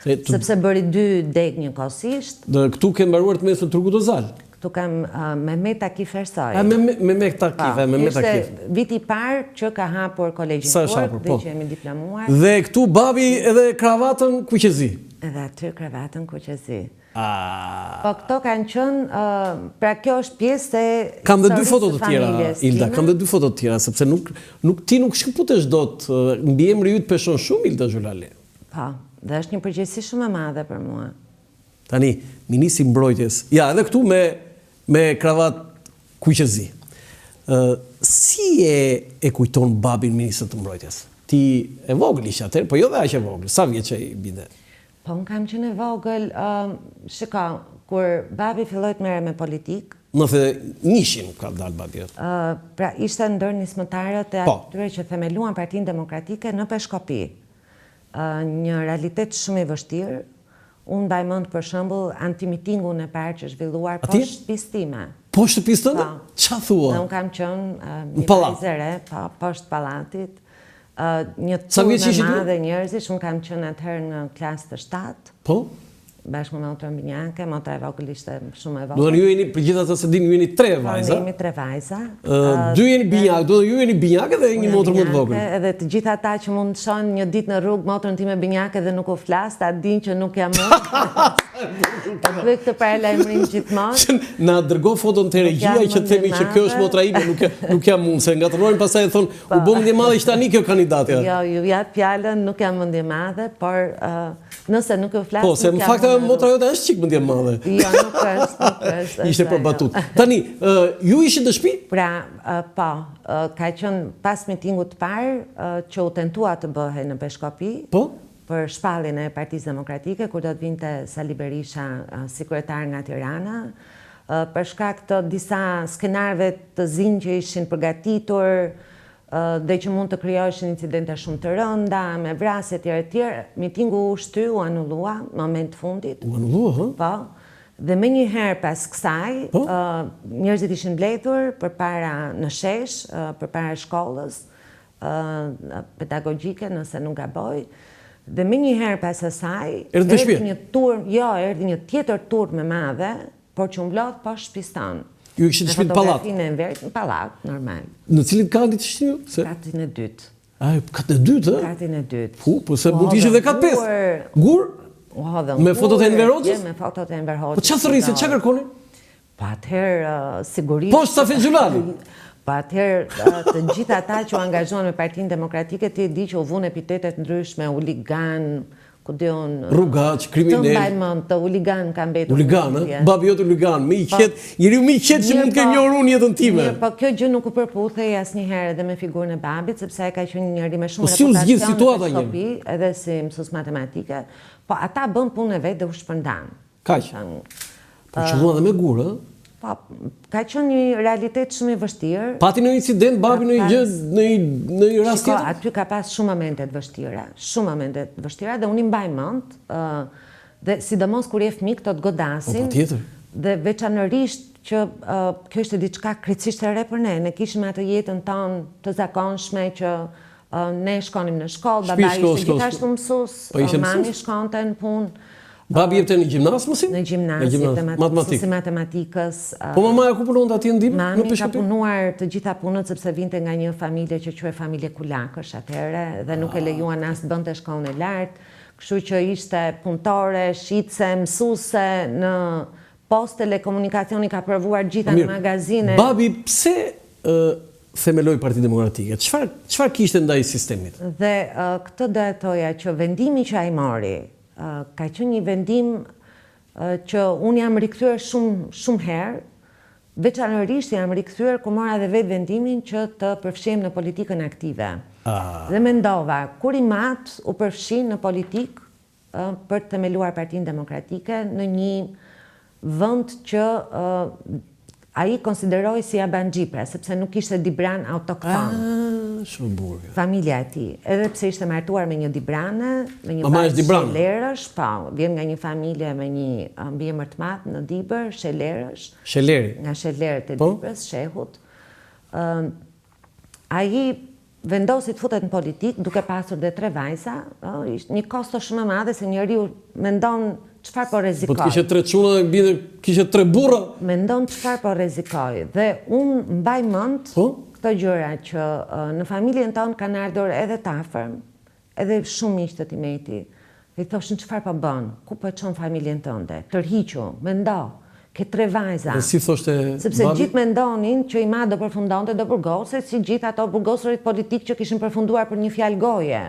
Sepse bëri 2 deg njëkohësisht. Këtu ke mbaruar të mesën Turgut Özal. Këtu kam Mehmet Akif Ersoj. Mehmet Akif. Ishte viti I parë që ka hapur kolegjin Fort dhe që jemi diplomuar. Dhe këtu babi edhe kravatën kuqezi. Edhe aty kravatën kuqezi. Po këto kanë qenë, pra kjo është pjesë e kam dhe 2 foto të tjera, Ilda, kam dhe 2 foto të tjera, sepse ti nuk shkëputesh dot, mbi emri yt peshon shumë Ilda Xholali. Po, dhe është një përgjegjësi shumë e madhe për mua. Tani, ministri I Mbrojtjes, ja, edhe këtu me kravat kuqezi. Si e kujton babin ministrit të Mbrojtjes? Ti e vogël ishe atëherë, po jo dhe aq e vogël, sa vjeç ai binde? Po, unë kam qenë e vogël, shiko, kur babi filloi të merre me politikë. 91 ka dalë babi. Pra ishte ndër nismëtarët e atyre që themeluan Partinë Demokratike në Peshkopi. Një realitet shumë I vështirë. Unë mbaj mend për shembull antimitingun e parë që zhvilluar poshtë shtëpisë time. Poshtë shtëpisë tënde? Ç'a thua? Unë kam qenë një vajzëre, poshtë pallatit. Një turme madhe njerëzish, unë kam qenë atëherë në klasë të 7. Po? Bashkë me motrën Binjake, motra e vogël ishte shumë e vogël. Do të ju jeni për gjithatë se dini ju jeni 3 vajza. Ne jemi 3 vajza. 2 jeni Binjake, do ju jeni Binjake dhe një motrë më të vogël. Edhe të gjithë ata që mund të shohin një ditë në rrugë motrën time Binjake dhe nuk u flas, ta dinë që nuk jam unë. Po bëj këtë paralajmërim gjithmonë. Na dërgoj foton te regjia që themi që kjo është motra ime, nuk jam unë, se ngatrojnë pastaj e thon u bë mendje madhe ishte tani kjo kandidatja. Jo, ju jap fjalën, nuk jam mendje madhe, por nëse nuk u flas. Po, se në fakt motra jote është çik mendje madhe. Jo, nuk është. Ishte për batut. Tani, ju ishit në shtëpi? Pra, po, ka qenë pas mitingut të parë që u tentua të bëhej në Peshkopi. Po? Për shpalljen e Partisë Demokratike, kur do të vinte Sali Berisha si kryetar nga Tirana, për shkak të disa skenarëve të zinj që ishin përgatitur dhe që mund të krijoheshin incidente shumë të rënda, me vrasje etj. Mitingu u shty, u anullua moment fundit. U anullua, Po. Dhe menjëherë pas kësaj, njerëzit ishin mbledhur përpara në shesh, përpara shkollës pedagogjike, nëse nuk gaboj. Dhe menjëherë pas asaj, erdhi një tjetër turme madhe, por që mblodh poshtë shtëpisë tonë. Ju kishit në shtëpi në pallat? Në pallat, normal. Në cilin kat ishte ju? Katin e dytë. Katin e dytë, ë? Katin e dytë. Po se mund të ishte edhe kat 5. Gur? Me fotot e Enver Hoxhës? Me fotot e Enver Hoxhës. Po çfarë thërrisë, çfarë kërkoni? Po atëherë sigurisht. Poshtë Safi Xholali. Po atëherë të gjithë ata që u angazhuan me Partinë Demokratike, ti e di që u vun epitetet ndryshme, huligan, ku diun, rrugaç, kriminal. Të mbaj mend, të huligan ka mbetur. Huligan, babi jote huligan, më I qet, njeriu më I qet që mund të kenë njohur unë jetën time. Po kjo gjë nuk u përputhej asnjëherë edhe me figurën e babit, sepse ai ka qenë një njerëz me shumë reputacion. Po si u zgjidh situata një? Edhe si mësues matematike, po ata bën punën e vet dhe u shpërndan. Kaq. Po qelluan edhe me gur, ë? Po, ka qenë një realitet shumë I vështirë. Pati në incident, babi në një gjë, në një rast tjetër? Aty ka pas shumë momente të vështira, dhe unë I mbaj mend, dhe sidomos kur je fëmijë këto të godasin. Po tjetër. Dhe veçanërisht që kjo ishte diçka krejtësisht e re për ne. Ne kishim atë jetën tonë të zakonshme që ne shkonim në shkollë, baba ishte gjithashtu mësues, mami shkonte në punë. Babi jepte në gjimnaz mësim? Në gjimnaz, mësuesi matematikës. Po mamaja ku punonte atje ndim? Mami ka punuar të gjitha punët sepse vinte nga një familje që quhej familje kulakësh atëherë dhe nuk e lejuan as të bënte shkollën e lartë, kështu që ishte punëtore, shitse, mësuese në Post Telekomunikacioni, ka provuar gjitha në magazine. Babi pse themeloi Partinë Demokratike? Çfarë kishte ndaj sistemit? Dhe këtë do të thoja që vendimi që ai mori ka qenë një vendim që unë jam rikthyer shumë herë, veçanërisht jam rikthyer kur mora edhe vetë vendimin që të përfshihem në politikën aktive. Dhe mendova, kur I mat u përfshi në politikë për të themeluar Partinë Demokratike në një vend që ai konsideroi si Abanxhi, pra sepse nuk ishte Dibran autokton. Shumë burg. Familja e tij, edhe pse ishte martuar me një Dibrane, me një Shelerësh, po, vjen nga një familje me një mbiemër të madh në Dibër, Shelerësh. Sheleri. Nga Shelerët e Dibrës, shehut. Ai vendosi të futet në politikë duke pasur dhe 3 vajza, ishte një kosto shumë e madhe se njeriu mendon çfarë po rrezikoj. Po të kishe 3 çuna dhe bie kishe 3 burra. Mendon çfarë po rrezikoj. Dhe unë mbaj mend këto gjëra që në familjen tonë kanë ardhur edhe të afërm, edhe shumë miq të Timeti. Dhe i thoshin çfarë po bën, ku po çon familjen tënde, tërhiqu, mendo, ke 3 vajza. Dhe si thoshte sepse babi? gjithë mendonin që i ma do përfundonte, do burgose, si gjithë ato burgosërit politikë që kishin përfunduar për një fjalë goje,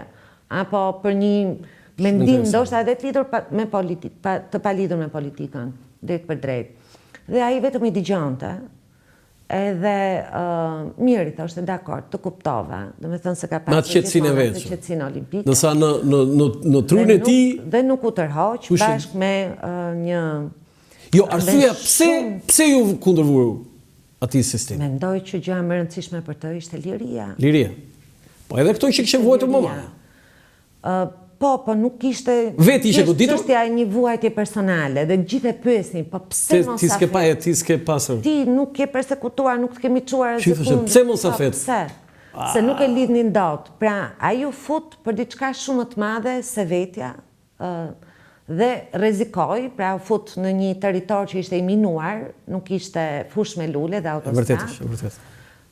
apo për një mendim ndoshta edhe të lidhur me politikë, të palidhur me politikën, drejt për drejt. Dhe ai vetëm i dëgjonte. Edhe mirë, i thoshte dakord, të kuptova. Domethënë se ka pasur atë qetësinë e vet. Qetësinë olimpike. Ndërsa në trurin e tij dhe nuk u tërhoq bashkë me një. Jo, arsyeja pse ju kundërvuru atij sistemi? Mendoj që gjëja më e rëndësishme për të ishte liria. Liria. Po edhe këto që kishin vuajtur më marrë. Po nuk ishte Vetë ishe goditur? Çështja e një vuajtje personale dhe gjithë e pyesnin, po pse mos Ti s'ke pa, ti s'ke pasur. Ti nuk ke persekutuar, nuk të kemi çuar Që thoshe, pse mos afet? Pse? Se nuk e lidhnin dot. Pra, ai u fut për diçka shumë më të madhe se vetja dhe rrezikoi, pra u fut në një territor që ishte i minuar, nuk ishte fush me lule dhe autostradë. E vërtet.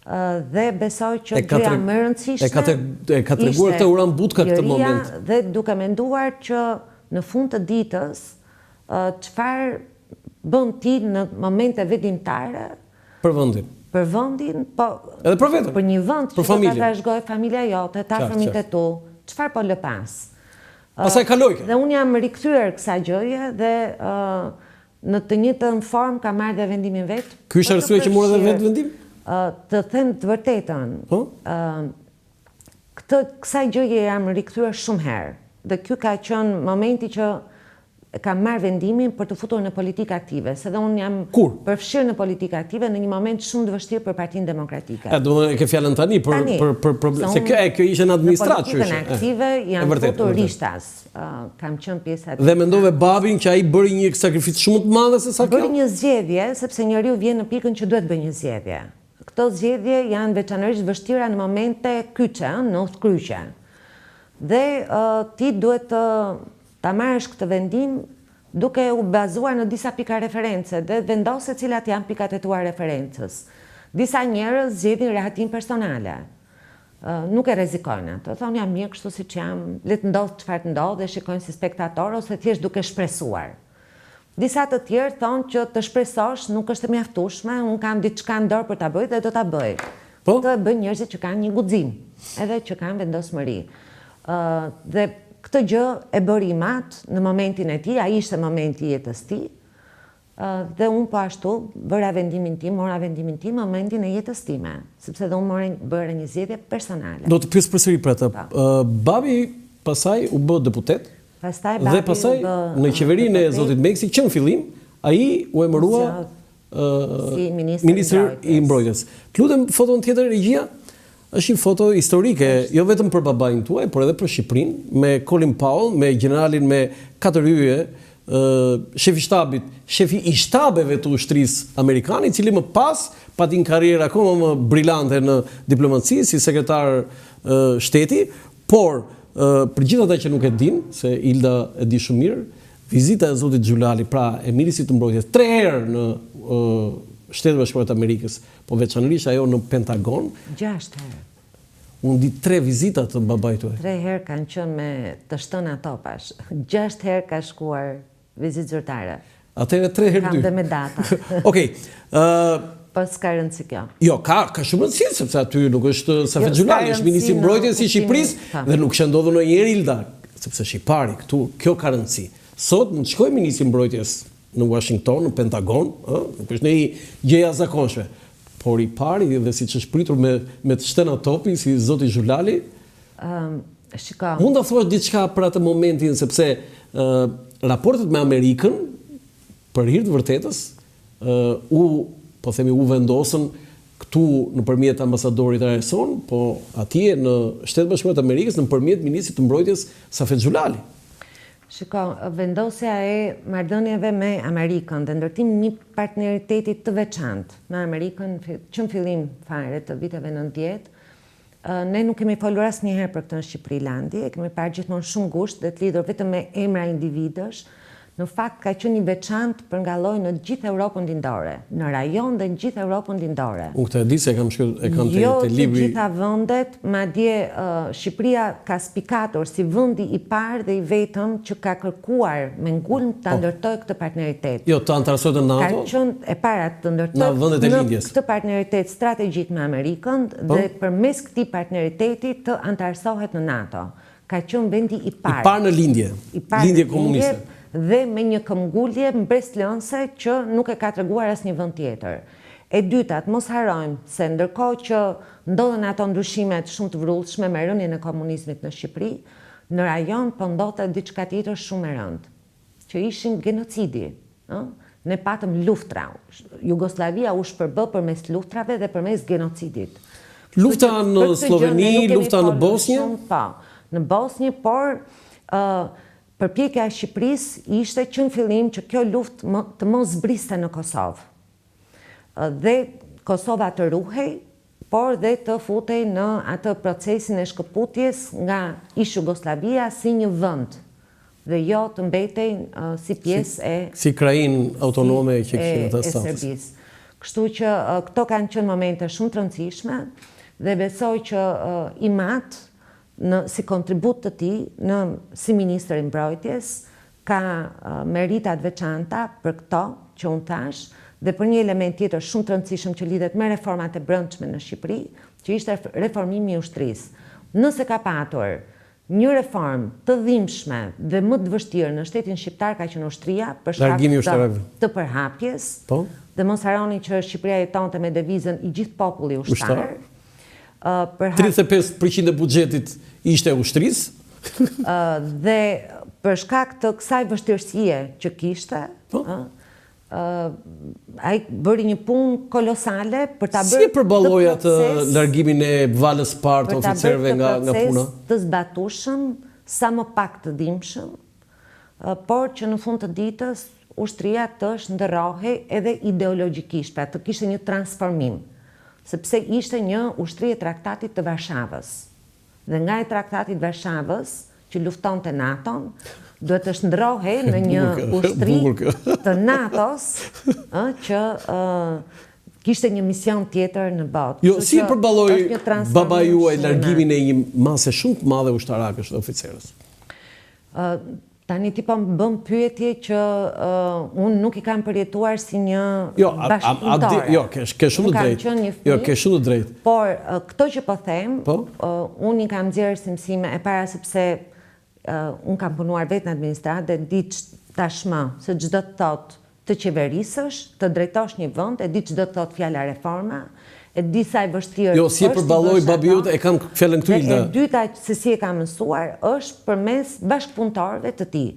Dhe besoj që gjëja më e rëndësishme e ka treguar të Uran Butka këtë moment. Dhe duke menduar që në fund të ditës çfarë bën ti në momente vendimtare për vendin. Për vendin, po edhe për vetëm. Për një vend që ta trashëgoj familja jote, ta afërmit e tu, çfarë po lë pas? Pastaj kaloi. Dhe unë jam rikthyer kësaj gjëje dhe në të njëjtën formë kam marrë dhe vendimin vet. Ky është arsye që mora dhe vetë vendim? Të them të vërtetën, kësaj gjëje jam rikthyer shumë herë. Dhe ky ka qenë momenti që kam marrë vendimin për të futur në politikë aktive, se dhe unë jam përfshirë në politikë aktive në një moment shumë të vështirë për Partinë Demokratike. Do të ke fjalën tani për problem, se kjo ishte në administratë. Në politikën aktive jam futur rishtas, kam qenë pjesë aty. Dhe mendove babin që ai bëri një sakrificë shumë të madhe se sa kjo? Bëri një zgjedhje, sepse njeriu vjen në pikën që duhet bëjë një zgjedhje. Këto zgjedhje janë veçanërisht vështira në momente kyçe, në kryqe. Dhe ti duhet ta marrësh këtë vendim duke u bazuar në disa pika reference dhe vendose cilat janë pikat e tua referencës. Disa njerëz zgjedhin rehatin personale. Nuk e rrezikojnë ato. Thonë jam mirë kështu siç jam, le të ndodh çfarë të ndodh dhe shikojnë si spektator ose thjesht duke shpresuar. Disa të tjerë thonë që të shpresosh nuk është e mjaftueshme, unë kam diçka në dorë për ta bëj dhe do ta bëj. Këtë bëjnë njerëzit që kanë një guxim, edhe që kanë vendosmëri. Dhe këtë gjë e bëri Mat në momentin e tij, ai ishte momenti i jetës tij. Dhe unë po ashtu mora vendimin tim në momentin e jetës time, sepse dhe unë bëra një zgjedhje personale. Do të pyes përsëri për atë. Babi pasaj u bë deputet. Dhe pasaj në qeverinë e zotit Meksi, që në fillim, ai u emërua si ministër i mbrojtjes. Të lutem, foton tjetër regjia është një foto historike, jo vetëm për babain tuaj, por edhe për Shqipërinë, me Colin Powell, me generalin me 4 yje, shefi i shtabeve të ushtrisë amerikane, i cili më pas pati një karrierë akoma më brillante në diplomaci si sekretar shteti, por për gjithë ata që nuk e din, se Ilda e di shumë mirë, vizita e zotit Xhulali, pra e ministrit të mbrojtjes, 3 herë në Shtetet Bashkuara të Amerikës, po veçanërisht ajo në Pentagon. 6 herë. Unë di 3 vizita të babait tuaj. 3 herë kanë qenë me të shtëna topash. 6 herë ka shkuar vizitë zyrtare. Atëherë 3 herë 2. Kam dhe me data. Okej. Po s'ka rëndësi kjo. Jo, ka shumë rëndësi, sepse aty nuk është Safet Xhulali, është ministri i mbrojtjes i Shqipërisë dhe nuk ndodhur ndonjëherë Ilda, sepse shqiptari këtu, kjo ka rëndësi. Sot mund të shkojë ministri i mbrojtjes në Washington, në Pentagon, nuk është një gjë e jashtëzakonshme. Por i pari dhe siç është pritur me të shtëna topi si zoti Xhulali, mund ta thuash diçka për atë momentin, sepse raportet me Amerikën për hir të vërtetës po themi u vendosën këtu nëpërmjet ambasadorit Arson, po atje në Shtetet Bashkuara të Amerikës nëpërmjet ministrit të mbrojtjes Safet Xhulali. Shiko, vendosja e marrëdhënieve me Amerikën dhe ndërtimi një partneriteti të veçantë me Amerikën që në fillim fare të viteve 90 ne nuk kemi folur asnjëherë për këtë në Shqipërilandi, e kemi parë gjithmonë shumë ngushtë dhe të lidhur vetëm me emra individësh. Në fakt ka qenë një veçantë për nga lloji në gjithë Europën lindore, në rajon dhe në gjithë Europën lindore. Unë këtë e di se kam shkruar e kam te libri. Jo të gjitha vendet, madje Shqipëria ka spikatur si vendi i parë dhe i vetëm që ka kërkuar me ngulm ta ndërtojë këtë partneritet. Jo, të antarësohet në NATO? Ka qenë e para të ndërtojë në këtë partneritet strategjik me Amerikën dhe përmes këtij partneriteti të antarësohet në NATO. Ka qenë vendi i parë. I parë në lindje. Lindje komuniste. Dhe me një këmbgulje mbreslënse që nuk e ka treguar asnjë vend tjetër. E dyta, mos harrojmë se ndërkohë që ndodhen ato ndryshimet shumë të vrrullshme me rënien e komunizmit në Shqipëri, në rajon po ndodhte diçka tjetër shumë e rëndë, që ishin genocidi. Ne patëm luftra. Jugoslavia u shpërbë përmes luftrave dhe përmes genocidit. Lufta në Sloveni, lufta në Bosnjë? Po, në Bosnjë, por përpjekja e Shqipërisë ishte që në fillim që kjo luftë të mos zbriste në Kosovë. Dhe Kosova të ruhej, por dhe të futej në atë procesin e shkëputjes nga ish Jugoslavia si një vend, dhe jo të mbetej si pjesë e... Si krajinë autonome që kishte atë status. Serbisë. Kështu që këto kanë qenë momente shumë të rëndësishme dhe besoj që i matë si kontribut të tij, si ministër i mbrojtjes, ka meritat veçanta për këto që unë thash, dhe për një element tjetër shumë të rëndësishëm që lidhet me reformat e brendshme në Shqipëri, që ishte reformimi i ushtrisë. Nëse ka patur një reformë të dhimbshme dhe më të vështirë në shtetin shqiptar ka qenë ushtria për shkak të përhapjes, dhe mos harroni që Shqipëria jetonte me devizën i gjithë populli ushtar. 35% e buxhetit ishte ushtrisë. Dhe për shkak të kësaj vështirësie që kishte, ai bëri një punë kolosale për ta bërë si e përballoi atë largimin e valës parë të oficerëve nga puna? Të zbatueshëm, sa më pak të dhimbshëm, por që në fund të ditës ushtria të shndërrohej edhe ideologjikisht, pra të kishte një transformim, sepse ishte një ushtri e Traktatit të Varshavës. Dhe nga e Traktatit Varshavës, që luftonte NATO-n, duhet të shndrohej në një ushtri të NATO-s që kishte një mision tjetër në botë. Jo, si e përballoi baba juaj largimin e një mase shumë të madhe ushtarakësh dhe oficerës? Tani ti po më bën pyetje që unë nuk i kam përjetuar si një bashkëpunëtore. Jo, ke shumë të drejtë. Jo, ke shumë të drejtë. Por këto që po them, unë i kam nxjerrë si mësime e para sepse unë kam punuar vetë në administratë dhe di tashmë se çdo të thotë të qeverisësh, të drejtosh një vend, e di çdo të thotë fjala reforma, e di sa e vështirë. Jo, si e përballoi babi jote, e kam fjalën këtu Ilda. E dyta se si e kam mësuar është përmes bashkëpunëtorëve të tij,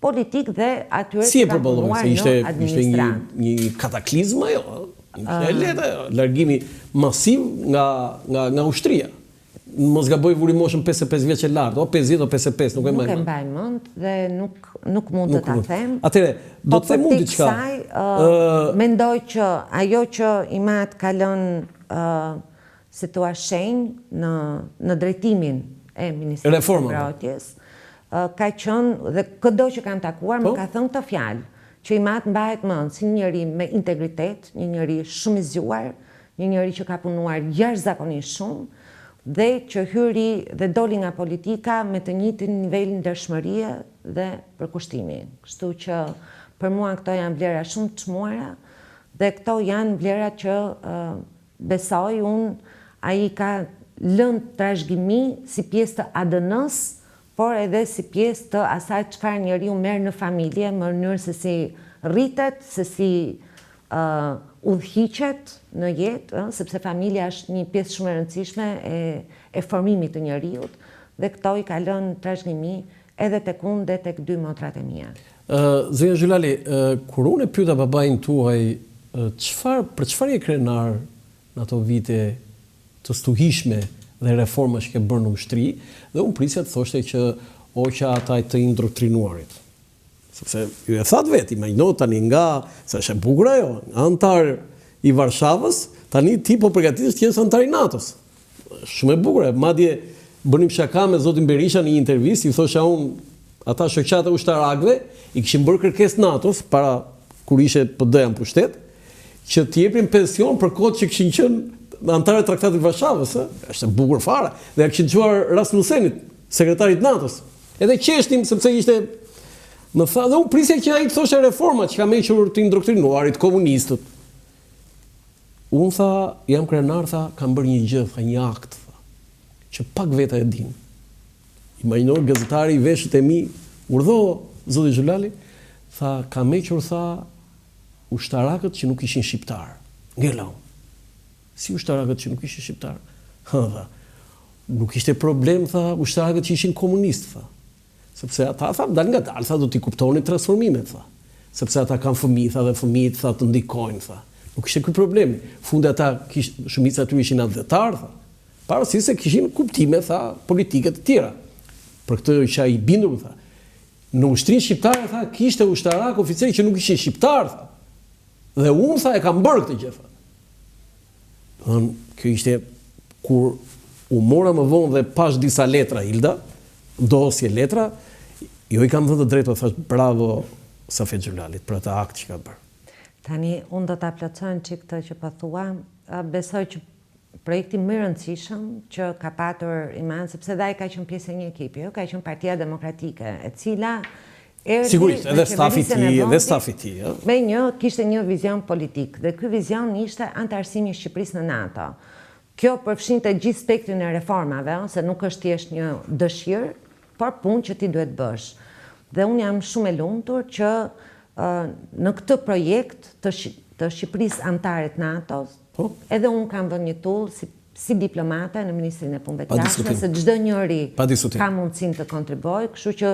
politik dhe atyre që kanë punuar në administratë. Një kataklizëm ajo? E lehtë, largimi masiv nga ushtria. Mos gaboj vuri moshën 55 vjeç e lartë, o 50 o 55, nuk e mbaj mend. Nuk e mbaj mend dhe nuk mund të ta them. Atëre, do të them unë diçka. Mendoj që ajo që Imat ka lënë si thua shenjë në drejtimin e Ministrisë së Mbrojtjes, ka qenë dhe çdo që kam takuar më ka thënë këtë fjalë, që Imat mbahet mend si një njeri me integritet, një njeri shumë i zgjuar, një njeri që ka punuar jashtëzakonisht shumë, dhe që hyri dhe doli nga politika me të njëjtin nivel ndershmërie dhe përkushtimi. Kështu që për mua këto janë vlera shumë të çmuara dhe këto janë vlera që besoj unë ai ka lënë trashëgimi si pjesë të ADN-s, por edhe si pjesë të asaj çfarë njeriu merr në familje, në mënyrë se si rritet, se si udhëhiqet në jetë, sepse familja është një pjesë shumë e rëndësishme e formimit të njeriut, dhe këto i ka lënë trashëgimi edhe tek unë dhe tek dy motrat e mia. Zonja Xhulali, kur unë e pyeta babain tuaj, për çfarë je krenar në ato vite të stuhishme dhe reforma që ke bërë në ushtri, dhe unë prisja të thoshte që oqa ataj të indoktrinuarit. Sepse ju e thatë vetë, imagjino tani nga, se është e bukur ajo, antar i Varshavës, tani ti po përgatitesh të jesh antar i NATO-s. shumë e bukur. Madje bënim shaka me zotin Berisha në një intervistë, i thosha unë ata shoqata e ushtarakëve i kishin bërë kërkesë NATO-s para kur ishte PD-ja në pushtet, që t'i jepin pension për kohët që kishin qenë antarë të Traktatit të Varshavës, është e bukur fare. Dhe ja kishin çuar Rasmussenit, sekretarit NATO-s. Edhe qeshnim sepse ishte më tha, dhe unë prisja që ai të thoshte reforma që ka mequr të indoktrinuarit komunistët. Unë tha, jam krenar, tha, kam bërë një gjë, tha, një akt, tha, që pak veta e din. Imagjino gazetari i veshët e mi, urdhë zoti Xhulali, tha, ka mequr, tha, ushtarakët që nuk ishin shqiptar. Ngela unë. Si ushtarakët që nuk ishin shqiptar? Tha, nuk ishte problem, tha, ushtarakët që ishin komunistë, tha. Sepse ata, tha, dal nga dalë, tha, do t'i kuptonin transformimet, tha. Sepse ata kanë fëmijë, tha, dhe fëmijët, tha, të ndikojnë, tha. Nuk ishte ky problemi. Fundi ata, shumica aty ishin adhëtar, tha. Parësisht se kishin kuptime, tha, politike të tjera. Për këtë që ai bindur, tha. Në ushtrinë shqiptare, tha, kishte ushtarak oficeri që nuk ishin shqiptar, tha. Dhe unë, tha, e kam bërë këtë gjë, tha. Kjo ishte kur u mora më vonë dhe pash disa letra, Hilda, dosje letra, jo i kam dhënë të drejtë, thash bravo Safet Xhulalit për atë akt që ka bërë. Tani, unë do të plotësojnë që këtë që po thua, besoj që projekti më i rëndësishëm që ka patur Iman, sepse dhe ai ka qenë pjesë e një ekipi, ka qenë Partia Demokratike, e cila sigurisht, edhe stafi i tij, kishte një vizion politik, dhe ky vizion ishte antarësimi i Shqipërisë në NATO. Kjo përfshinte gjithë spektrin e reformave, se nuk është thjesht një dëshirë, por punë që ti duhet bësh. Dhe unë jam shumë e lumtur që në këtë projekt të Shqipërisë antare të NATO-s, edhe unë kam vënë një tull si diplomate në Ministrinë e Punëve të Jashtme, se çdo njeri ka mundësinë të kontribuojë, kështu që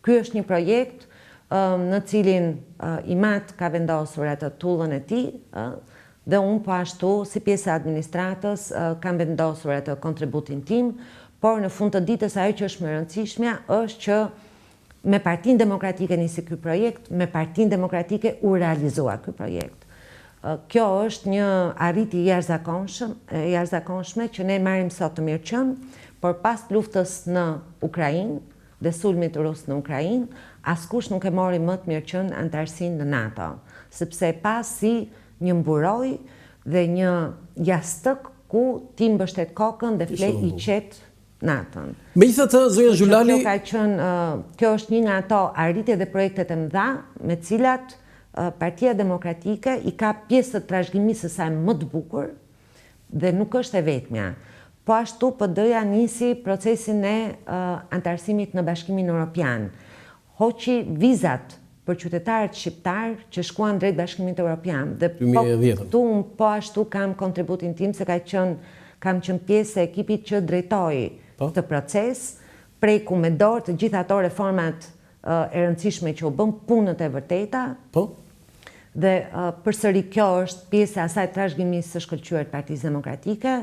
ky është një projekt në cilin Imat ka vendosur atë tullën e tij, dhe unë po ashtu, si pjesë e administratës, kam vendosur atë kontributin tim, por në fund të ditës ajo që është më rëndësishmja është që me Partinë Demokratike nisi ky projekt, me Partinë Demokratike u realizua ky projekt. Kjo është një arritje jashtëzakonshme që ne marrim sot të mirëqen, por pas luftës në Ukrainë dhe sulmit rus në Ukrainë, askush nuk e mori më të mirëqen antarësinë në NATO, sepse pas si një mburoj dhe një jastëk ku ti mbështet kokën dhe fle i qetë NATO-n. Megjithatë, zonja Xhulali, kjo është një nga ato arritje dhe projektet e mëdha me cilat Partia Demokratike i ka pjesë të trashëgimisë së saj më të bukur dhe nuk është e vetmja. Po ashtu PD-ja nisi procesin e antarësimit në Bashkimin Evropian. Hoqi vizat për qytetarët shqiptar që shkuan drejt Bashkimit Evropian. Dhe po ashtu kam kontributin tim se kam qenë pjesë e ekipit që drejtoi këtë proces, preku me dorë të gjitha ato reformat e rëndësishme që u bën punët e vërteta. Dhe përsëri kjo është pjesë e asaj trashëgimisë së shkëlqyer të Partisë Demokratike.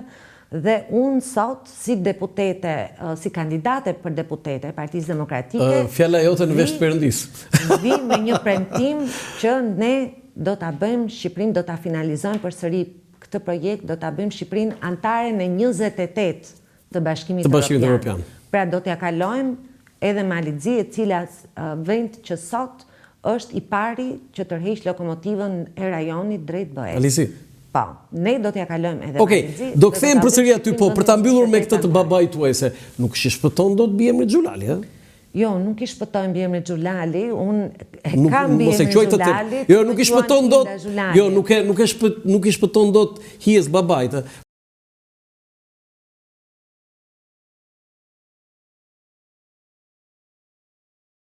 Dhe unë sot, si deputete, si kandidate për deputete e Partisë Demokratike, fjala jote në vesh të Perëndis. Vi me një premtim që ne do ta bëjmë Shqipërinë, do ta finalizojmë përsëri këtë projekt, do ta bëjmë Shqipërinë antare në 28 të Bashkimit Evropian. Pra do t'ja kalojmë edhe Malizzi, e cila vend që sot është i pari që tërheq lokomotivën e rajonit drejt BE-s. Malizzi. Po, ne do t'ja kalojmë edhe Malizzi. Do kthejmë përsëri aty, po, për ta mbyllur me këtë të babait tuaj, se nuk i shpëton dot biemri Xhulali, ha? Jo, nuk i shpëtojnë biemri Xhulali, unë kam biemri Xhulalit. Jo, nuk i shpëton dot. Jo, nuk i shpëton dot hijes babait.